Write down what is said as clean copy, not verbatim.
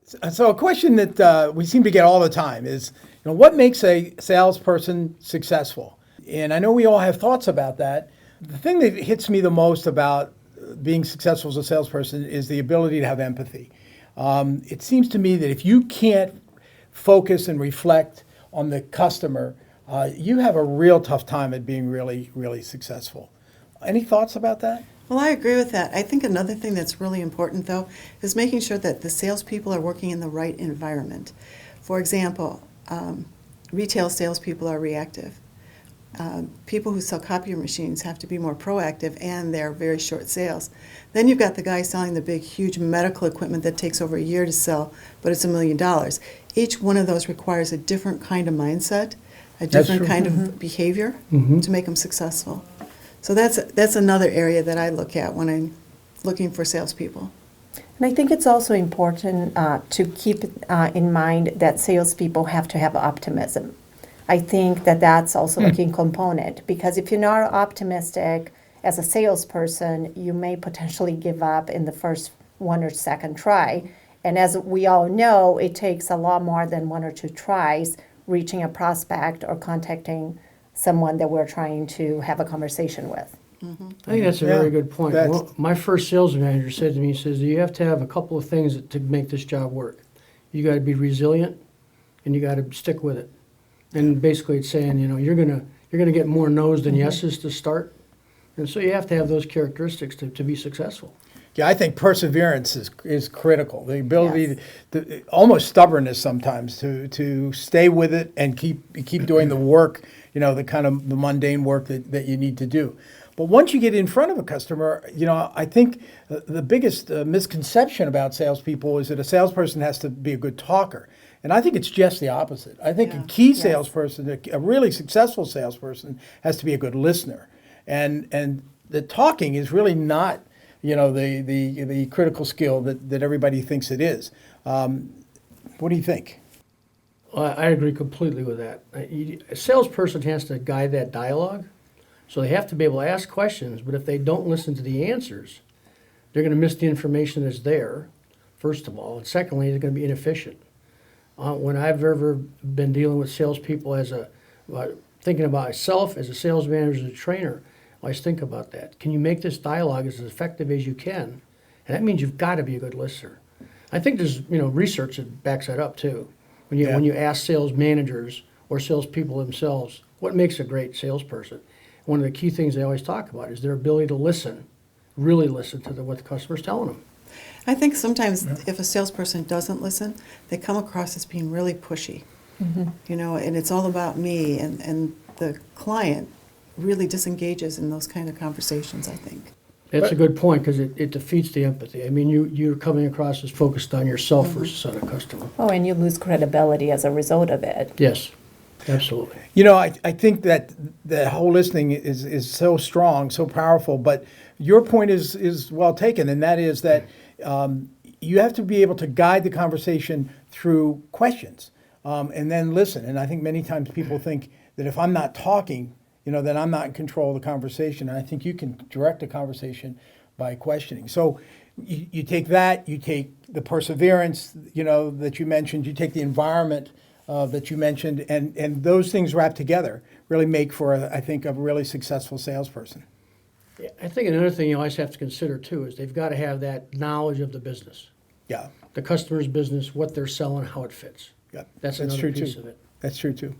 So a question that we seem to get all the time is, what makes a salesperson successful? And I know we all have thoughts about that. The thing that hits me the most about being successful as a salesperson is the ability to have empathy. It seems to me that if you can't focus and reflect on the customer, you have a real tough time at being really, really successful. Any thoughts about that? Well, I agree with that. I think another thing that's really important, though, is making sure that the salespeople are working in the right environment. For example, retail salespeople are reactive. People who sell copier machines have to be more proactive, and they're very short sales. Then you've got the guy selling the big, huge medical equipment that takes over a year to sell, but it's $1 million. Each one of those requires a different kind of mindset, a different kind of behavior to make them successful. So that's another area that I look at when I'm looking for salespeople. And I think it's also important to keep in mind that salespeople have to have optimism. I think that that's also a key component, because if you're not optimistic as a salesperson, you may potentially give up in the first one or second try. And as we all know, it takes a lot more than one or two tries reaching a prospect or contacting someone that we're trying to have a conversation with. I think that's a very good point. Well, my first sales manager said to me, he says, you have to have a couple of things to make this job work. You got to be resilient, and you got to stick with it. And basically it's saying, you're gonna get more no's than yeses to start. And so you have to have those characteristics to be successful. Yeah, I think perseverance is critical. The ability to almost stubbornness sometimes to stay with it and keep doing the work, the kind of the mundane work that you need to do. But once you get in front of a customer, I think the biggest misconception about salespeople is that a salesperson has to be a good talker. And I think it's just the opposite. I think a key salesperson, a really successful salesperson, has to be a good listener. And the talking is really not, the critical skill that everybody thinks it is. What do you think? Well, I agree completely with that. A salesperson has to guide that dialogue. So they have to be able to ask questions, but if they don't listen to the answers, they're going to miss the information that's there, first of all. And secondly, they're going to be inefficient. When I've ever been dealing with salespeople thinking about myself as a sales manager, as a trainer, I always think about that. Can you make this dialogue as effective as you can? And that means you've got to be a good listener. I think there's research that backs that up too. When you ask sales managers or salespeople themselves, what makes a great salesperson? One of the key things they always talk about is their ability to listen, really listen to what the customer's telling them. I think sometimes if a salesperson doesn't listen, they come across as being really pushy, and it's all about me, and the client really disengages in those kind of conversations, I think. That's a good point, because it defeats the empathy. I mean, you're coming across as focused on yourself versus on a customer. Oh, and you lose credibility as a result of it. Yes, absolutely. I think that whole listening is so strong, so powerful, but your point is well taken, and that is that you have to be able to guide the conversation through questions and then listen. And I think many times people think that if I'm not talking, then I'm not in control of the conversation. And I think you can direct a conversation by questioning. So you take that, you take the perseverance, that you mentioned, you take the environment that you mentioned, and those things wrapped together really make for, I think, a really successful salesperson. Yeah, I think another thing you always have to consider too is they've got to have that knowledge of the business. Yeah. The customer's business, what they're selling, how it fits. Yeah. That's another true piece too. of it. That's true too.